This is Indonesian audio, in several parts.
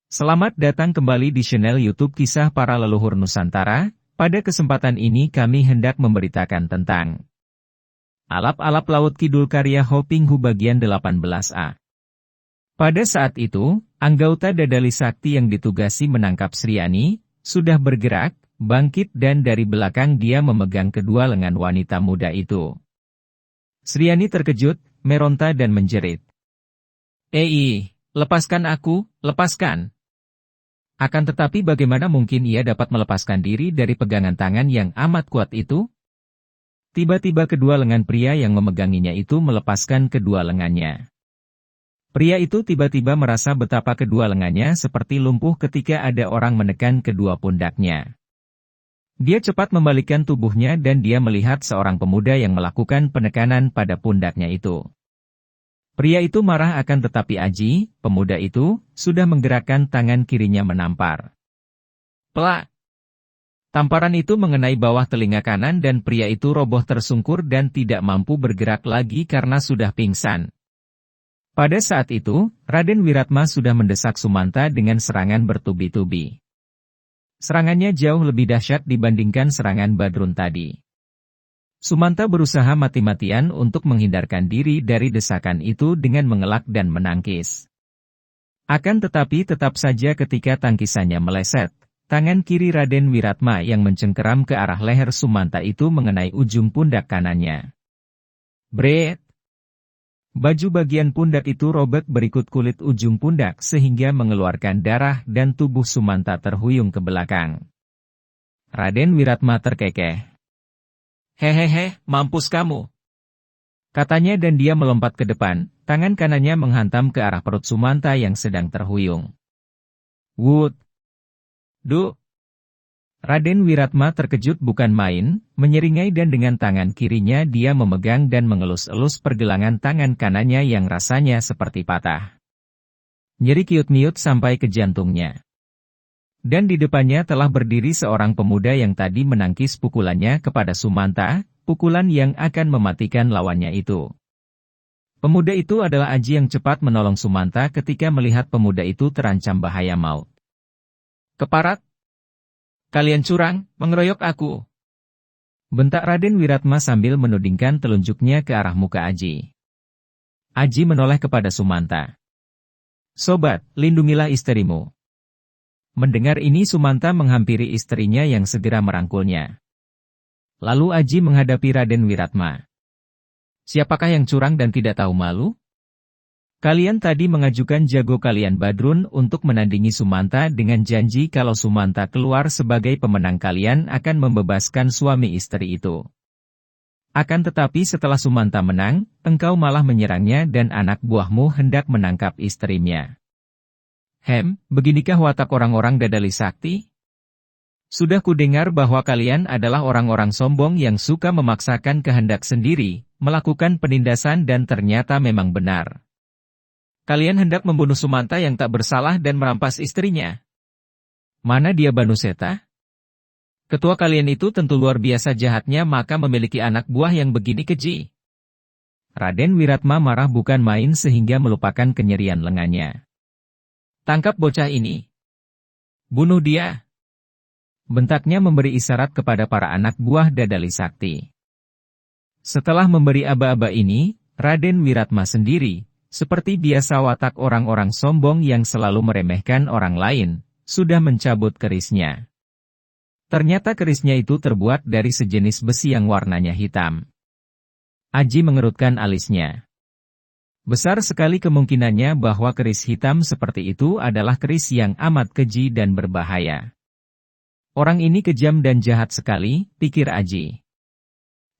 Selamat datang kembali di channel YouTube Kisah Para Leluhur Nusantara. Pada kesempatan ini kami hendak memberitakan tentang Alap-alap Laut Kidul karya Hoping Hu bagian 18a. Pada saat itu, anggota Dadali Sakti yang ditugasi menangkap Sriani, sudah bergerak, bangkit dan dari belakang dia memegang kedua lengan wanita muda itu. Sriani terkejut, meronta dan menjerit. Lepaskan aku, lepaskan! Akan tetapi bagaimana mungkin ia dapat melepaskan diri dari pegangan tangan yang amat kuat itu? Tiba-tiba kedua lengan pria yang memeganginya itu melepaskan kedua lengannya. Pria itu tiba-tiba merasa betapa kedua lengannya seperti lumpuh ketika ada orang menekan kedua pundaknya. Dia cepat membalikkan tubuhnya dan dia melihat seorang pemuda yang melakukan penekanan pada pundaknya itu. Pria itu marah akan tetapi Aji, pemuda itu, sudah menggerakkan tangan kirinya menampar. Plak! Tamparan itu mengenai bawah telinga kanan dan pria itu roboh tersungkur dan tidak mampu bergerak lagi karena sudah pingsan. Pada saat itu, Raden Wiratma sudah mendesak Sumanta dengan serangan bertubi-tubi. Serangannya jauh lebih dahsyat dibandingkan serangan Badrun tadi. Sumanta berusaha mati-matian untuk menghindarkan diri dari desakan itu dengan mengelak dan menangkis. Akan tetapi tetap saja ketika tangkisannya meleset, tangan kiri Raden Wiratma yang mencengkeram ke arah leher Sumanta itu mengenai ujung pundak kanannya. Bret! Baju bagian pundak itu robek berikut kulit ujung pundak sehingga mengeluarkan darah dan tubuh Sumanta terhuyung ke belakang. Raden Wiratma terkekeh. Hehehe, mampus kamu! Katanya dan dia melompat ke depan, tangan kanannya menghantam ke arah perut Sumanta yang sedang terhuyung. Wut! Duh! Raden Wiratma terkejut bukan main, menyeringai dan dengan tangan kirinya dia memegang dan mengelus-elus pergelangan tangan kanannya yang rasanya seperti patah. Nyeri kiut-miut sampai ke jantungnya. Dan di depannya telah berdiri seorang pemuda yang tadi menangkis pukulannya kepada Sumanta, pukulan yang akan mematikan lawannya itu. Pemuda itu adalah Aji yang cepat menolong Sumanta ketika melihat pemuda itu terancam bahaya maut. Keparat! Kalian curang, mengeroyok aku! Bentak Raden Wiratma sambil menudingkan telunjuknya ke arah muka Aji. Aji menoleh kepada Sumanta. Sobat, lindungilah istrimu. Mendengar ini Sumanta menghampiri istrinya yang segera merangkulnya. Lalu Aji menghadapi Raden Wiratma. Siapakah yang curang dan tidak tahu malu? Kalian tadi mengajukan jago kalian Badrun untuk menandingi Sumanta dengan janji kalau Sumanta keluar sebagai pemenang kalian akan membebaskan suami istri itu. Akan tetapi setelah Sumanta menang, engkau malah menyerangnya dan anak buahmu hendak menangkap istrinya. Beginikah watak orang-orang Dadali Sakti? Sudah kudengar bahwa kalian adalah orang-orang sombong yang suka memaksakan kehendak sendiri, melakukan penindasan dan ternyata memang benar. Kalian hendak membunuh Sumanta yang tak bersalah dan merampas istrinya. Mana dia Banuseta? Ketua kalian itu tentu luar biasa jahatnya maka memiliki anak buah yang begini keji. Raden Wiratma marah bukan main sehingga melupakan kenyerian lengannya. Tangkap bocah ini. Bunuh dia. Bentaknya memberi isyarat kepada para anak buah Dadali Sakti. Setelah memberi aba-aba ini, Raden Wiratma sendiri, seperti biasa watak orang-orang sombong yang selalu meremehkan orang lain, sudah mencabut kerisnya. Ternyata kerisnya itu terbuat dari sejenis besi yang warnanya hitam. Aji mengerutkan alisnya. Besar sekali kemungkinannya bahwa keris hitam seperti itu adalah keris yang amat keji dan berbahaya. Orang ini kejam dan jahat sekali, pikir Aji.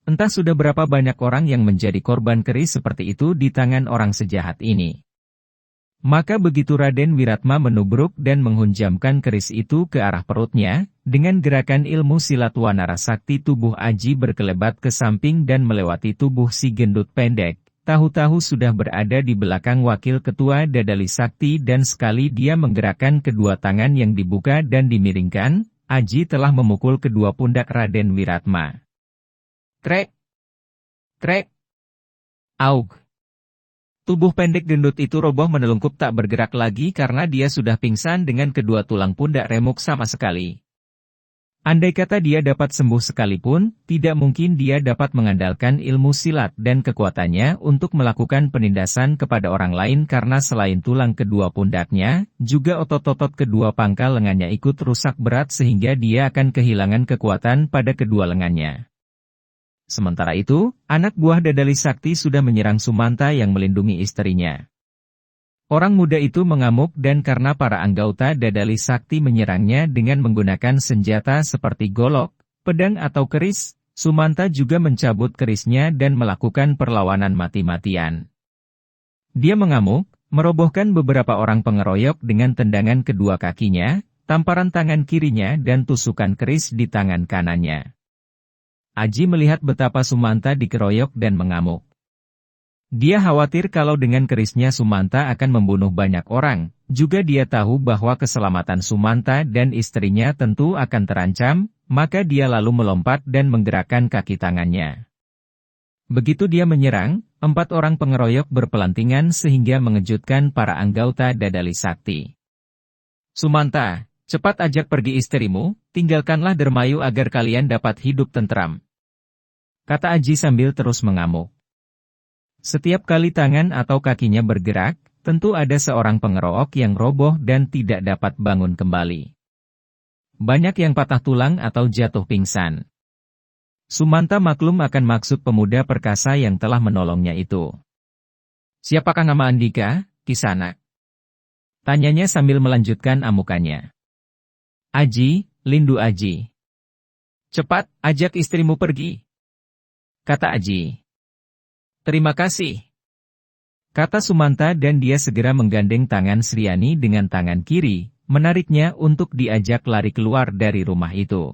Entah sudah berapa banyak orang yang menjadi korban keris seperti itu di tangan orang sejahat ini. Maka begitu Raden Wiratma menubruk dan menghunjamkan keris itu ke arah perutnya, dengan gerakan ilmu silat wanara sakti tubuh Aji berkelebat ke samping dan melewati tubuh si gendut pendek. Tahu-tahu sudah berada di belakang wakil ketua Dadali Sakti dan sekali dia menggerakkan kedua tangan yang dibuka dan dimiringkan, Aji telah memukul kedua pundak Raden Wiratma. Krek! Krek! Aug! Tubuh pendek gendut itu roboh menelungkup tak bergerak lagi karena dia sudah pingsan dengan kedua tulang pundak remuk sama sekali. Andai kata dia dapat sembuh sekalipun, tidak mungkin dia dapat mengandalkan ilmu silat dan kekuatannya untuk melakukan penindasan kepada orang lain karena selain tulang kedua pundaknya, juga otot-otot kedua pangkal lengannya ikut rusak berat sehingga dia akan kehilangan kekuatan pada kedua lengannya. Sementara itu, anak buah Dadali Sakti sudah menyerang Sumanta yang melindungi istrinya. Orang muda itu mengamuk dan karena para anggota Dadali Sakti menyerangnya dengan menggunakan senjata seperti golok, pedang atau keris, Sumanta juga mencabut kerisnya dan melakukan perlawanan mati-matian. Dia mengamuk, merobohkan beberapa orang pengeroyok dengan tendangan kedua kakinya, tamparan tangan kirinya dan tusukan keris di tangan kanannya. Aji melihat betapa Sumanta dikeroyok dan mengamuk. Dia khawatir kalau dengan kerisnya Sumanta akan membunuh banyak orang, juga dia tahu bahwa keselamatan Sumanta dan istrinya tentu akan terancam, maka dia lalu melompat dan menggerakkan kaki tangannya. Begitu dia menyerang, 4 orang pengeroyok berpelantingan sehingga mengejutkan para anggota Dadali Sakti. Sumanta, cepat ajak pergi istrimu, tinggalkanlah Dermayu agar kalian dapat hidup tentram, kata Aji sambil terus mengamuk. Setiap kali tangan atau kakinya bergerak, tentu ada seorang pengeroyok yang roboh dan tidak dapat bangun kembali. Banyak yang patah tulang atau jatuh pingsan. Sumanta maklum akan maksud pemuda perkasa yang telah menolongnya itu. Siapakah nama Andika, Kisanak? Tanyanya sambil melanjutkan amukannya. Aji, Lindu Aji. Cepat, ajak istrimu pergi, kata Aji. Terima kasih, kata Sumanta dan dia segera menggandeng tangan Sriani dengan tangan kiri, menariknya untuk diajak lari keluar dari rumah itu.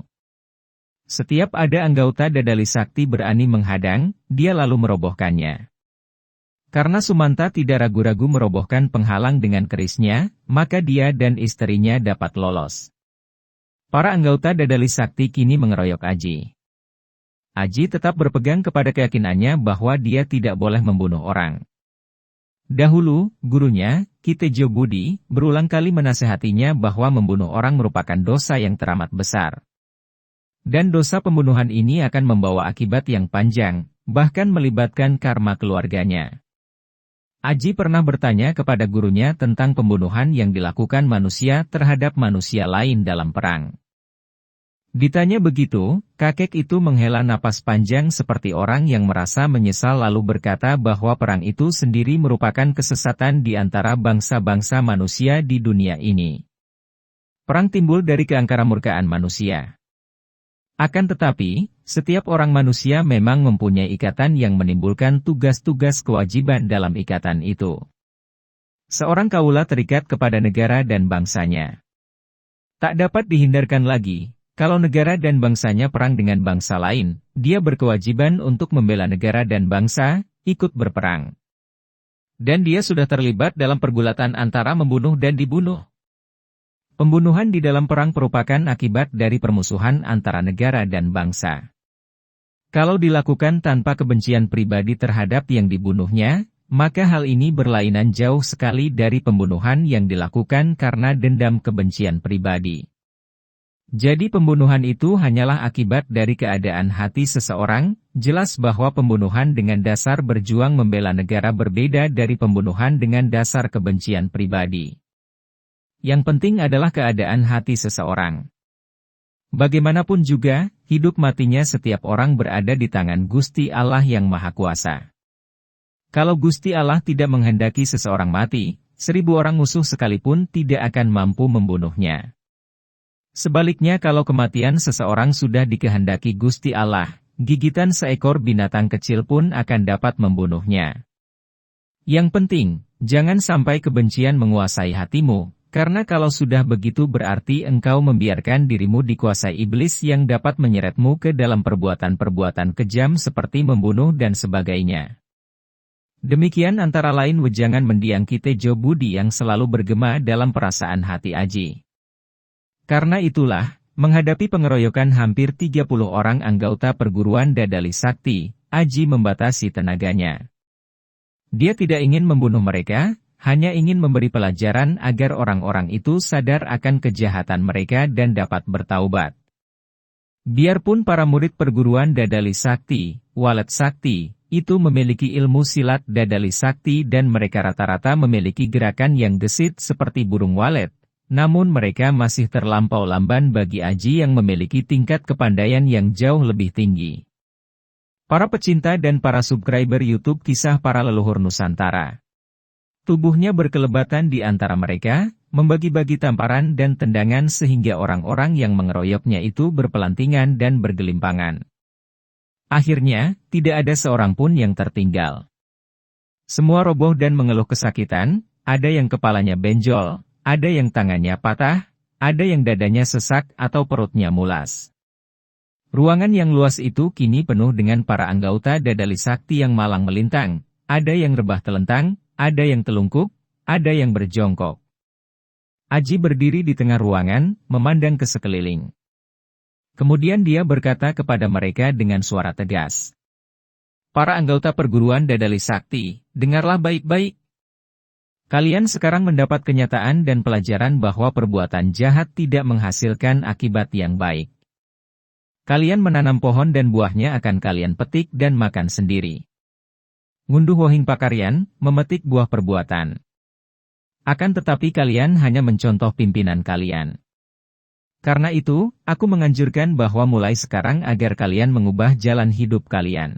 Setiap ada anggota Dadali Sakti berani menghadang, dia lalu merobohkannya. Karena Sumanta tidak ragu-ragu merobohkan penghalang dengan kerisnya, maka dia dan istrinya dapat lolos. Para anggota Dadali Sakti kini mengeroyok Aji. Aji tetap berpegang kepada keyakinannya bahwa dia tidak boleh membunuh orang. Dahulu, gurunya, Ki Tejo Budi, berulang kali menasehatinya bahwa membunuh orang merupakan dosa yang teramat besar. Dan dosa pembunuhan ini akan membawa akibat yang panjang, bahkan melibatkan karma keluarganya. Aji pernah bertanya kepada gurunya tentang pembunuhan yang dilakukan manusia terhadap manusia lain dalam perang. Ditanya begitu, kakek itu menghela napas panjang seperti orang yang merasa menyesal lalu berkata bahwa perang itu sendiri merupakan kesesatan di antara bangsa-bangsa manusia di dunia ini. Perang timbul dari keangkaramurkaan manusia. Akan tetapi, setiap orang manusia memang mempunyai ikatan yang menimbulkan tugas-tugas kewajiban dalam ikatan itu. Seorang kaula terikat kepada negara dan bangsanya. Tak dapat dihindarkan lagi. Kalau negara dan bangsanya perang dengan bangsa lain, dia berkewajiban untuk membela negara dan bangsa, ikut berperang. Dan dia sudah terlibat dalam pergulatan antara membunuh dan dibunuh. Pembunuhan di dalam perang merupakan akibat dari permusuhan antara negara dan bangsa. Kalau dilakukan tanpa kebencian pribadi terhadap yang dibunuhnya, maka hal ini berlainan jauh sekali dari pembunuhan yang dilakukan karena dendam kebencian pribadi. Jadi pembunuhan itu hanyalah akibat dari keadaan hati seseorang, jelas bahwa pembunuhan dengan dasar berjuang membela negara berbeda dari pembunuhan dengan dasar kebencian pribadi. Yang penting adalah keadaan hati seseorang. Bagaimanapun juga, hidup matinya setiap orang berada di tangan Gusti Allah yang Maha Kuasa. Kalau Gusti Allah tidak menghendaki seseorang mati, 1000 orang musuh sekalipun tidak akan mampu membunuhnya. Sebaliknya kalau kematian seseorang sudah dikehendaki Gusti Allah, gigitan seekor binatang kecil pun akan dapat membunuhnya. Yang penting, jangan sampai kebencian menguasai hatimu, karena kalau sudah begitu berarti engkau membiarkan dirimu dikuasai iblis yang dapat menyeretmu ke dalam perbuatan-perbuatan kejam seperti membunuh dan sebagainya. Demikian antara lain wejangan mendiang Ki Tejo Budi yang selalu bergema dalam perasaan hati Aji. Karena itulah, menghadapi pengeroyokan hampir 30 orang anggota perguruan Dadali Sakti, Aji membatasi tenaganya. Dia tidak ingin membunuh mereka, hanya ingin memberi pelajaran agar orang-orang itu sadar akan kejahatan mereka dan dapat bertaubat. Biarpun para murid perguruan Dadali Sakti, Walet Sakti, itu memiliki ilmu silat Dadali Sakti dan mereka rata-rata memiliki gerakan yang gesit seperti burung walet, namun mereka masih terlampau lamban bagi Aji yang memiliki tingkat kepandaian yang jauh lebih tinggi. Para pecinta dan para subscriber YouTube Kisah Para Leluhur Nusantara. Tubuhnya berkelebatan di antara mereka, membagi-bagi tamparan dan tendangan sehingga orang-orang yang mengeroyoknya itu berpelantingan dan bergelimpangan. Akhirnya, tidak ada seorang pun yang tertinggal. Semua roboh dan mengeluh kesakitan, ada yang kepalanya benjol, ada yang tangannya patah, ada yang dadanya sesak atau perutnya mulas. Ruangan yang luas itu kini penuh dengan para anggota Dadali Sakti yang malang melintang, ada yang rebah telentang, ada yang telungkup, ada yang berjongkok. Aji berdiri di tengah ruangan, memandang ke sekeliling. Kemudian dia berkata kepada mereka dengan suara tegas. Para anggota perguruan Dadali Sakti, dengarlah baik-baik. Kalian sekarang mendapat kenyataan dan pelajaran bahwa perbuatan jahat tidak menghasilkan akibat yang baik. Kalian menanam pohon dan buahnya akan kalian petik dan makan sendiri. Ngunduh wohing pakarian, memetik buah perbuatan. Akan tetapi kalian hanya mencontoh pimpinan kalian. Karena itu, aku menganjurkan bahwa mulai sekarang agar kalian mengubah jalan hidup kalian.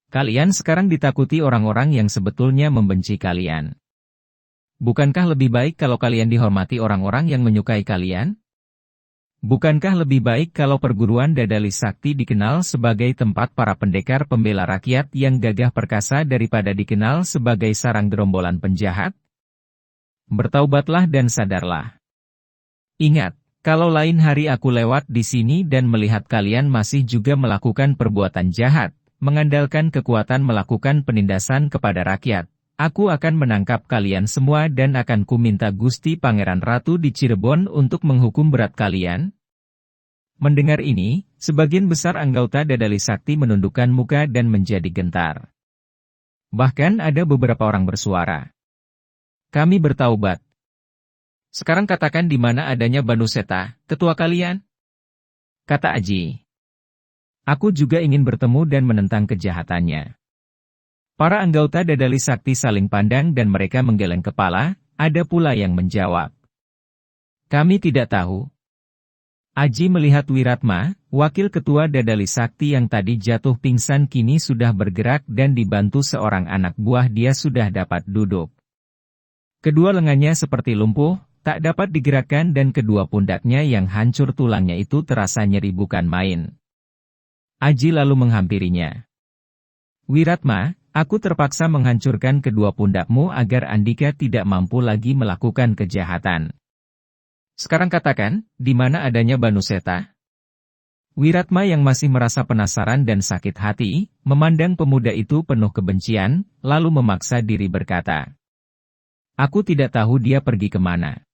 Kalian sekarang ditakuti orang-orang yang sebetulnya membenci kalian. Bukankah lebih baik kalau kalian dihormati orang-orang yang menyukai kalian? Bukankah lebih baik kalau perguruan Dadali Sakti dikenal sebagai tempat para pendekar pembela rakyat yang gagah perkasa daripada dikenal sebagai sarang gerombolan penjahat? Bertaubatlah dan sadarlah. Ingat, kalau lain hari aku lewat di sini dan melihat kalian masih juga melakukan perbuatan jahat, mengandalkan kekuatan melakukan penindasan kepada rakyat, aku akan menangkap kalian semua dan akan kuminta Gusti Pangeran Ratu di Cirebon untuk menghukum berat kalian. Mendengar ini, sebagian besar anggota Dadali Sakti menundukkan muka dan menjadi gentar. Bahkan ada beberapa orang bersuara. Kami bertaubat. Sekarang katakan di mana adanya Banu Seta, ketua kalian? Kata Aji. Aku juga ingin bertemu dan menentang kejahatannya. Para anggota Dadali Sakti saling pandang dan mereka menggeleng kepala, ada pula yang menjawab. Kami tidak tahu. Aji melihat Wiratma, wakil ketua Dadali Sakti yang tadi jatuh pingsan kini sudah bergerak dan dibantu seorang anak buah dia sudah dapat duduk. Kedua lengannya seperti lumpuh, tak dapat digerakkan dan kedua pundaknya yang hancur tulangnya itu terasa nyeri bukan main. Aji lalu menghampirinya. Wiratma, aku terpaksa menghancurkan kedua pundakmu agar Andika tidak mampu lagi melakukan kejahatan. Sekarang katakan, di mana adanya Banu Seta? Wiratma yang masih merasa penasaran dan sakit hati, memandang pemuda itu penuh kebencian, lalu memaksa diri berkata. Aku tidak tahu dia pergi kemana.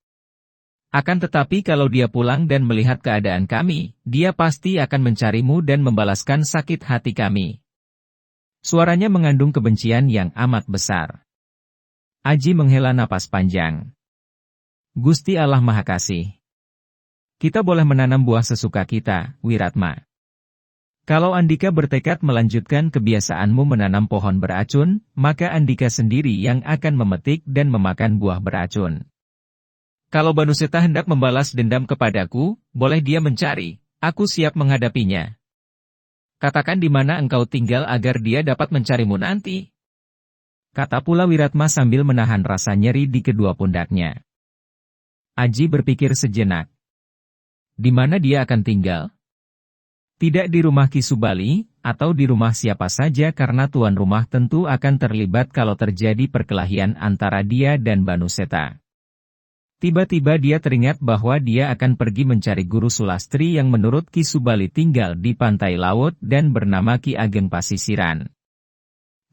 Akan tetapi kalau dia pulang dan melihat keadaan kami, dia pasti akan mencarimu dan membalaskan sakit hati kami. Suaranya mengandung kebencian yang amat besar. Aji menghela napas panjang. Gusti Allah Maha Kasih. Kita boleh menanam buah sesuka kita, Wiratma. Kalau Andika bertekad melanjutkan kebiasaanmu menanam pohon beracun, maka Andika sendiri yang akan memetik dan memakan buah beracun. Kalau Banu Seta hendak membalas dendam kepadaku, boleh dia mencari, aku siap menghadapinya. Katakan di mana engkau tinggal agar dia dapat mencarimu nanti. Kata pula Wiratma sambil menahan rasa nyeri di kedua pundaknya. Aji berpikir sejenak. Di mana dia akan tinggal? Tidak di rumah Ki Subali, atau di rumah siapa saja karena tuan rumah tentu akan terlibat kalau terjadi perkelahian antara dia dan Banu Seta. Tiba-tiba dia teringat bahwa dia akan pergi mencari guru Sulastri yang menurut Ki Subali tinggal di pantai laut dan bernama Ki Ageng Pasisiran.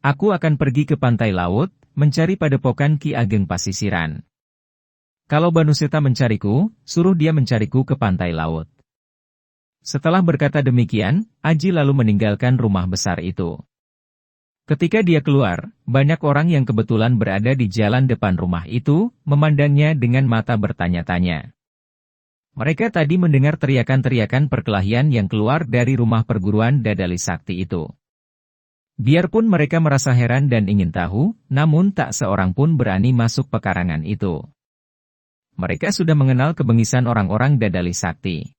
Aku akan pergi ke pantai laut, mencari padepokan Ki Ageng Pasisiran. Kalau Banu Seta mencariku, suruh dia mencariku ke pantai laut. Setelah berkata demikian, Aji lalu meninggalkan rumah besar itu. Ketika dia keluar, banyak orang yang kebetulan berada di jalan depan rumah itu, memandangnya dengan mata bertanya-tanya. Mereka tadi mendengar teriakan-teriakan perkelahian yang keluar dari rumah perguruan Dadali Sakti itu. Biarpun mereka merasa heran dan ingin tahu, namun tak seorang pun berani masuk pekarangan itu. Mereka sudah mengenal kebengisan orang-orang Dadali Sakti.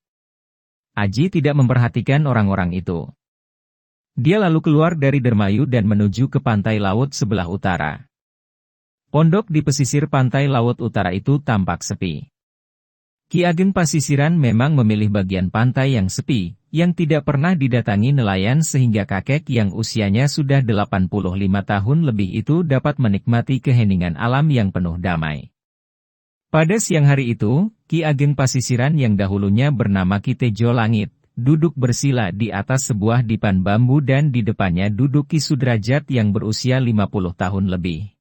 Aji tidak memperhatikan orang-orang itu. Dia lalu keluar dari Dermayu dan menuju ke pantai laut sebelah utara. Pondok di pesisir pantai laut utara itu tampak sepi. Ki Ageng Pasisiran memang memilih bagian pantai yang sepi, yang tidak pernah didatangi nelayan sehingga kakek yang usianya sudah 85 tahun lebih itu dapat menikmati keheningan alam yang penuh damai. Pada siang hari itu, Ki Ageng Pasisiran yang dahulunya bernama Ki Tejo Langit, duduk bersila di atas sebuah dipan bambu dan di depannya duduk Ki Sudrajat yang berusia 50 tahun lebih.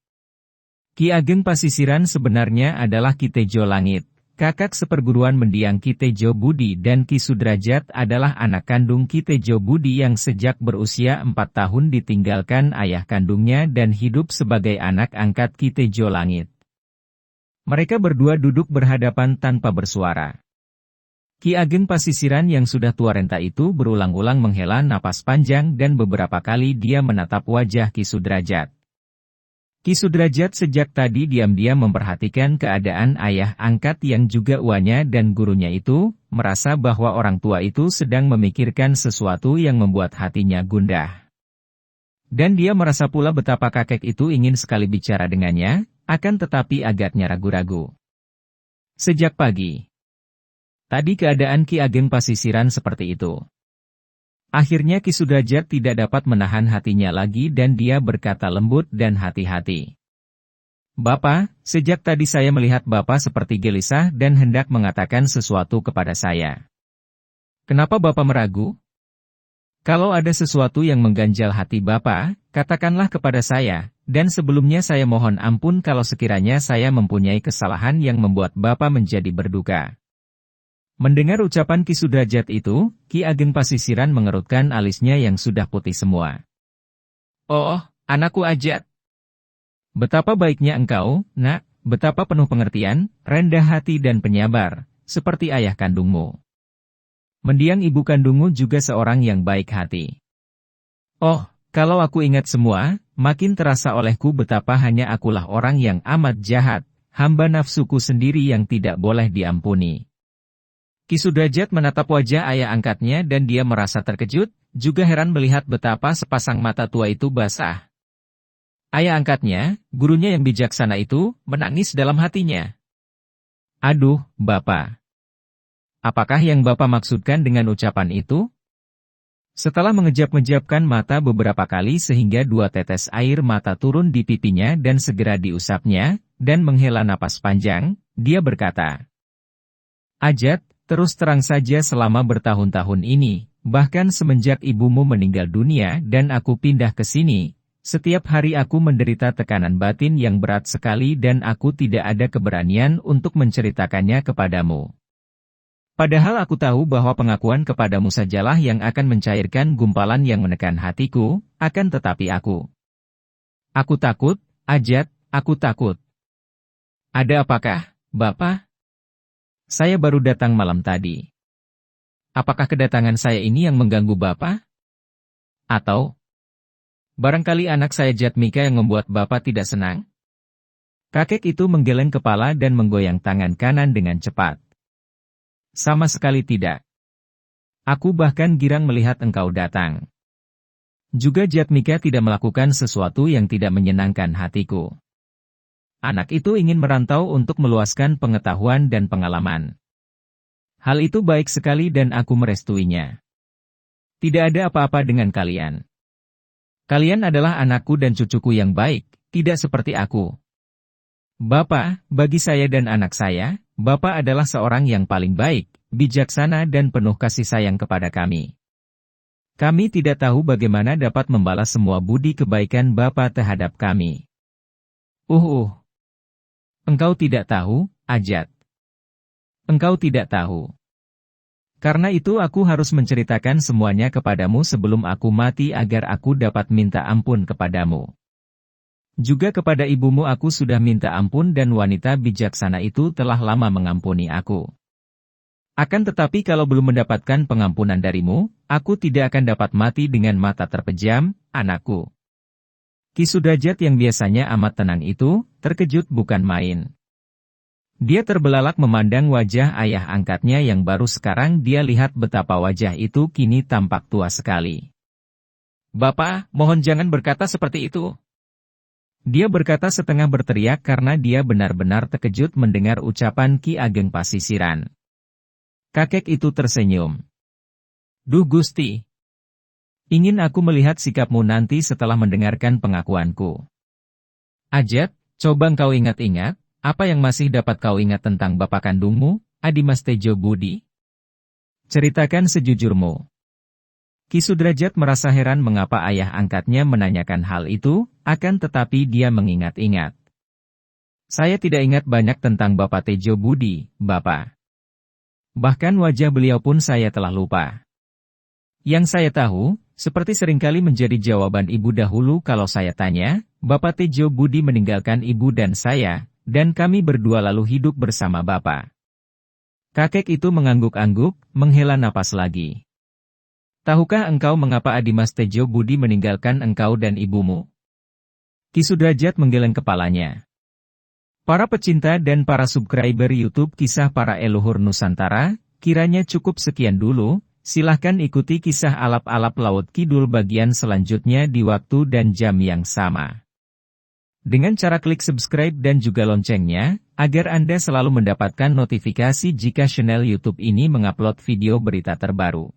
Ki Ageng Pasisiran sebenarnya adalah Ki Tejo Langit, kakak seperguruan mendiang Ki Tejo Budi, dan Ki Sudrajat adalah anak kandung Ki Tejo Budi yang sejak berusia 4 tahun ditinggalkan ayah kandungnya dan hidup sebagai anak angkat Ki Tejo Langit. Mereka berdua duduk berhadapan tanpa bersuara. Ki Ageng Pasisiran yang sudah tua renta itu berulang-ulang menghela napas panjang dan beberapa kali dia menatap wajah Ki Sudrajat. Ki Sudrajat sejak tadi diam-diam memperhatikan keadaan ayah angkat yang juga uanya dan gurunya itu, merasa bahwa orang tua itu sedang memikirkan sesuatu yang membuat hatinya gundah. Dan dia merasa pula betapa kakek itu ingin sekali bicara dengannya, akan tetapi agaknya ragu-ragu. Sejak pagi. Tadi keadaan Ki Ageng Pasisiran seperti itu. Akhirnya Ki Sudrajat tidak dapat menahan hatinya lagi dan dia berkata lembut dan hati-hati. Bapak, sejak tadi saya melihat Bapak seperti gelisah dan hendak mengatakan sesuatu kepada saya. Kenapa Bapak meragu? Kalau ada sesuatu yang mengganjal hati Bapak, katakanlah kepada saya, dan sebelumnya saya mohon ampun kalau sekiranya saya mempunyai kesalahan yang membuat Bapak menjadi berduka. Mendengar ucapan Ki Sudrajat itu, Ki Ageng Pasisiran mengerutkan alisnya yang sudah putih semua. Oh, anakku Ajat. Betapa baiknya engkau, nak, betapa penuh pengertian, rendah hati dan penyabar, seperti ayah kandungmu. Mendiang ibu kandungmu juga seorang yang baik hati. Oh, kalau aku ingat semua, makin terasa olehku betapa hanya akulah orang yang amat jahat, hamba nafsuku sendiri yang tidak boleh diampuni. Ki Sudrajat menatap wajah ayah angkatnya dan dia merasa terkejut, juga heran melihat betapa sepasang mata tua itu basah. Ayah angkatnya, gurunya yang bijaksana itu, menangis dalam hatinya. Aduh, Bapak. Apakah yang Bapak maksudkan dengan ucapan itu? Setelah mengejap-ngejapkan mata beberapa kali sehingga 2 tetes air mata turun di pipinya dan segera diusapnya, dan menghela napas panjang, dia berkata, Ajat, terus terang saja selama bertahun-tahun ini, bahkan semenjak ibumu meninggal dunia dan aku pindah ke sini, setiap hari aku menderita tekanan batin yang berat sekali dan aku tidak ada keberanian untuk menceritakannya kepadamu. Padahal aku tahu bahwa pengakuan kepadamu sajalah yang akan mencairkan gumpalan yang menekan hatiku, akan tetapi aku takut, Ajat, aku takut. Ada apakah, Bapak? Saya baru datang malam tadi. Apakah kedatangan saya ini yang mengganggu Bapak? Atau barangkali anak saya Jatmika yang membuat Bapak tidak senang? Kakek itu menggeleng kepala dan menggoyang tangan kanan dengan cepat. Sama sekali tidak. Aku bahkan girang melihat engkau datang. Juga Jatmika tidak melakukan sesuatu yang tidak menyenangkan hatiku. Anak itu ingin merantau untuk meluaskan pengetahuan dan pengalaman. Hal itu baik sekali dan aku merestuinya. Tidak ada apa-apa dengan kalian. Kalian adalah anakku dan cucuku yang baik, tidak seperti aku. Bapak, bagi saya dan anak saya, Bapak adalah seorang yang paling baik, bijaksana dan penuh kasih sayang kepada kami. Kami tidak tahu bagaimana dapat membalas semua budi kebaikan Bapak terhadap kami. Engkau tidak tahu, Ajat. Engkau tidak tahu. Karena itu aku harus menceritakan semuanya kepadamu sebelum aku mati agar aku dapat minta ampun kepadamu. Juga kepada ibumu aku sudah minta ampun dan wanita bijaksana itu telah lama mengampuni aku. Akan tetapi kalau belum mendapatkan pengampunan darimu, aku tidak akan dapat mati dengan mata terpejam, anakku. Ki Sudrajat yang biasanya amat tenang itu, terkejut bukan main. Dia terbelalak memandang wajah ayah angkatnya yang baru sekarang dia lihat betapa wajah itu kini tampak tua sekali. "Bapak, mohon jangan berkata seperti itu." Dia berkata setengah berteriak karena dia benar-benar terkejut mendengar ucapan Ki Ageng Pasisiran. Kakek itu tersenyum. "Duh Gusti, ingin aku melihat sikapmu nanti setelah mendengarkan pengakuanku. Ajat, coba engkau ingat-ingat, apa yang masih dapat kau ingat tentang bapak kandungmu, Adimas Tejo Budi? Ceritakan sejujurmu." Ki Sudrajat merasa heran mengapa ayah angkatnya menanyakan hal itu, akan tetapi dia mengingat-ingat. "Saya tidak ingat banyak tentang Bapak Tejo Budi, Bapak. Bahkan wajah beliau pun saya telah lupa. Yang saya tahu, seperti seringkali menjadi jawaban ibu dahulu kalau saya tanya, Bapak Tejo Budi meninggalkan ibu dan saya, dan kami berdua lalu hidup bersama Bapak." Kakek itu mengangguk-angguk, menghela napas lagi. "Tahukah engkau mengapa Adimas Tejo Budi meninggalkan engkau dan ibumu?" Ki Sudrajat menggeleng kepalanya. Para pecinta dan para subscriber YouTube Kisah Para Leluhur Nusantara, kiranya cukup sekian dulu, silahkan ikuti kisah alap-alap Laut Kidul bagian selanjutnya di waktu dan jam yang sama. Dengan cara klik subscribe dan juga loncengnya, agar Anda selalu mendapatkan notifikasi jika channel YouTube ini mengupload video berita terbaru.